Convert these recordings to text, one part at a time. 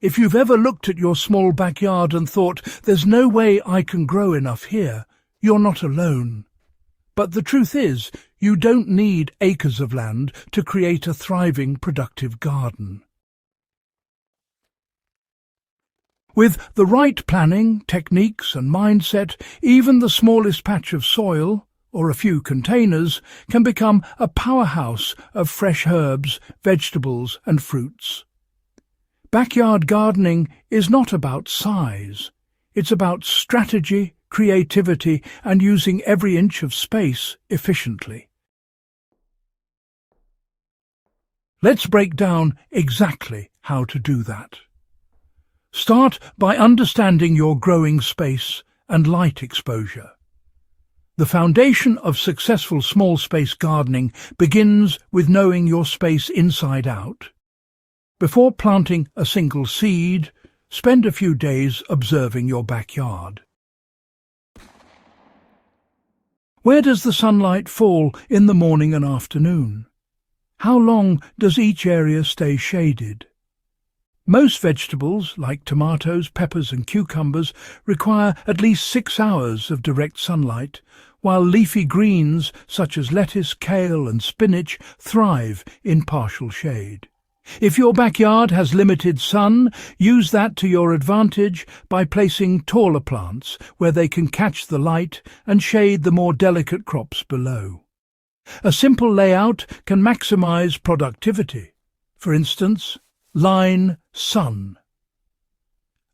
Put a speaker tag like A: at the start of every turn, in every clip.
A: If you've ever looked at your small backyard and thought, there's no way I can grow enough here, you're not alone. But the truth is, you don't need acres of land to create a thriving, productive garden. With the right planning, techniques and mindset, even the smallest patch of soil, or a few containers, can become a powerhouse of fresh herbs, vegetables and fruits. Backyard gardening is not about size. It's about strategy, creativity and using every inch of space efficiently. Let's break down exactly how to do that. Start by understanding your growing space and light exposure. The foundation of successful small-space gardening begins with knowing your space inside out. Before planting a single seed, spend a few days observing your backyard. Where does the sunlight fall in the morning and afternoon? How long does each area stay shaded? Most vegetables, like tomatoes, peppers and cucumbers, require at least 6 hours of direct sunlight, while leafy greens such as lettuce, kale and spinach thrive in partial shade. If your backyard has limited sun, use that to your advantage by placing taller plants where they can catch the light and shade the more delicate crops below. A simple layout can maximize productivity. For instance, line sun.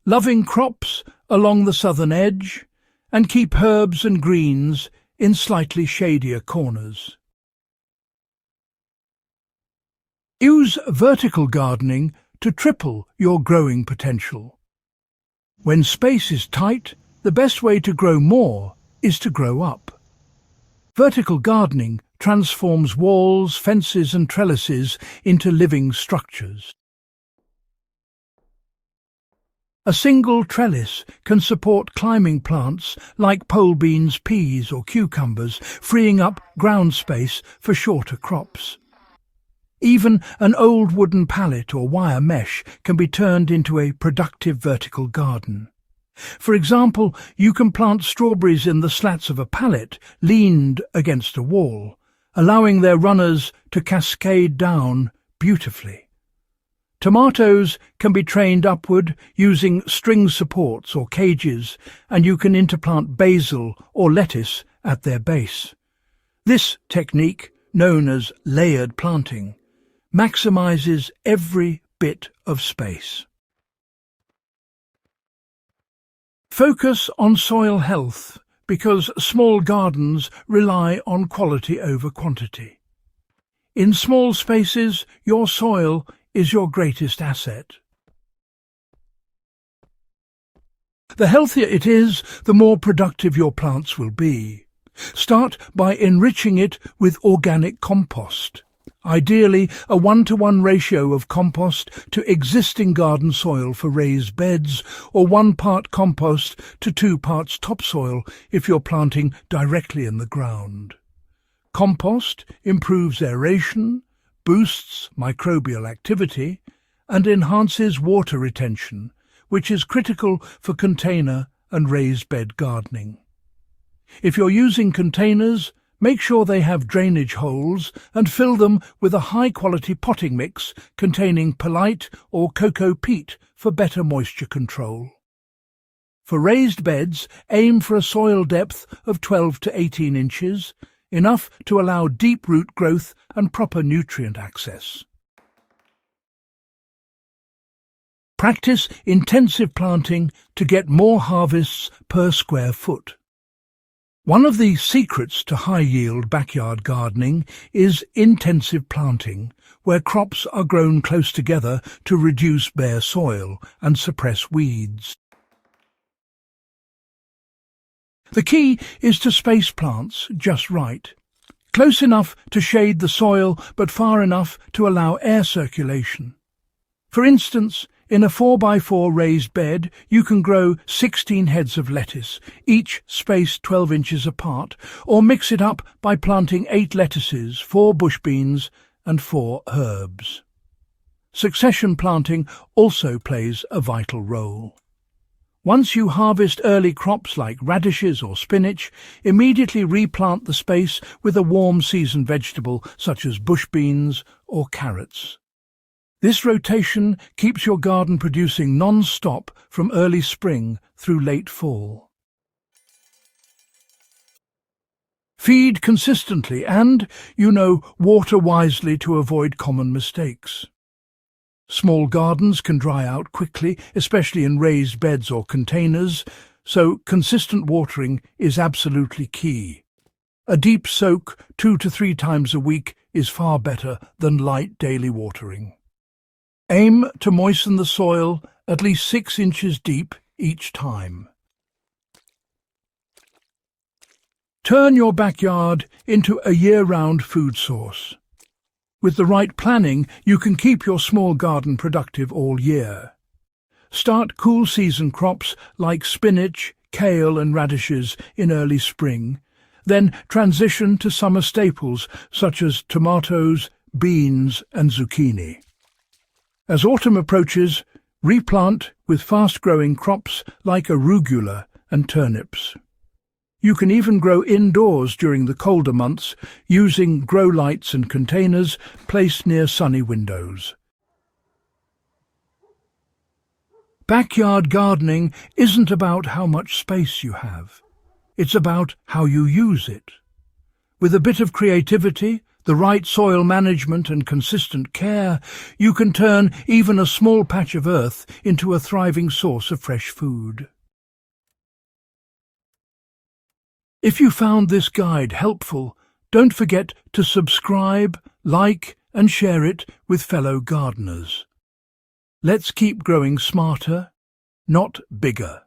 A: Loving crops along the southern edge and keep herbs and greens in slightly shadier corners. Use vertical gardening to triple your growing potential. When space is tight, the best way to grow more is to grow up. Vertical gardening transforms walls, fences and trellises into living structures. A single trellis can support climbing plants like pole beans, peas or cucumbers, freeing up ground space for shorter crops. Even an old wooden pallet or wire mesh can be turned into a productive vertical garden. For example, you can plant strawberries in the slats of a pallet leaned against a wall, allowing their runners to cascade down beautifully. Tomatoes can be trained upward using string supports or cages, and you can interplant basil or lettuce at their base. This technique, known as layered planting, maximizes every bit of space. Focus on soil health because small gardens rely on quality over quantity. In small spaces, your soil is your greatest asset. The healthier it is, the more productive your plants will be. Start by enriching it with organic compost. Ideally, a 1-to-1 ratio of compost to existing garden soil for raised beds, or 1 part compost to 2 parts topsoil if you're planting directly in the ground. Compost improves aeration, boosts microbial activity, and enhances water retention, which is critical for container and raised bed gardening. If you're using containers, make sure they have drainage holes and fill them with a high-quality potting mix containing perlite or cocoa peat for better moisture control. For raised beds, aim for a soil depth of 12 to 18 inches, enough to allow deep root growth and proper nutrient access. Practice intensive planting to get more harvests per square foot. One of the secrets to high-yield backyard gardening is intensive planting, where crops are grown close together to reduce bare soil and suppress weeds. The key is to space plants just right, close enough to shade the soil but far enough to allow air circulation. For instance, in a 4x4 raised bed, you can grow 16 heads of lettuce, each spaced 12 inches apart, or mix it up by planting 8 lettuces, 4 bush beans and 4 herbs. Succession planting also plays a vital role. Once you harvest early crops like radishes or spinach, immediately replant the space with a warm season vegetable such as bush beans or carrots. This rotation keeps your garden producing non-stop from early spring through late fall. Feed consistently and, water wisely to avoid common mistakes. Small gardens can dry out quickly, especially in raised beds or containers, so consistent watering is absolutely key. A deep soak 2 to 3 times a week is far better than light daily watering. Aim to moisten the soil at least 6 inches deep each time. Turn your backyard into a year-round food source. With the right planning, you can keep your small garden productive all year. Start cool season crops like spinach, kale and radishes in early spring, then transition to summer staples such as tomatoes, beans and zucchini. As autumn approaches, replant with fast-growing crops like arugula and turnips. You can even grow indoors during the colder months using grow lights and containers placed near sunny windows. Backyard gardening isn't about how much space you have. It's about how you use it. With a bit of creativity, the right soil management and consistent care, you can turn even a small patch of earth into a thriving source of fresh food. If you found this guide helpful, don't forget to subscribe, like and share it with fellow gardeners. Let's keep growing smarter, not bigger.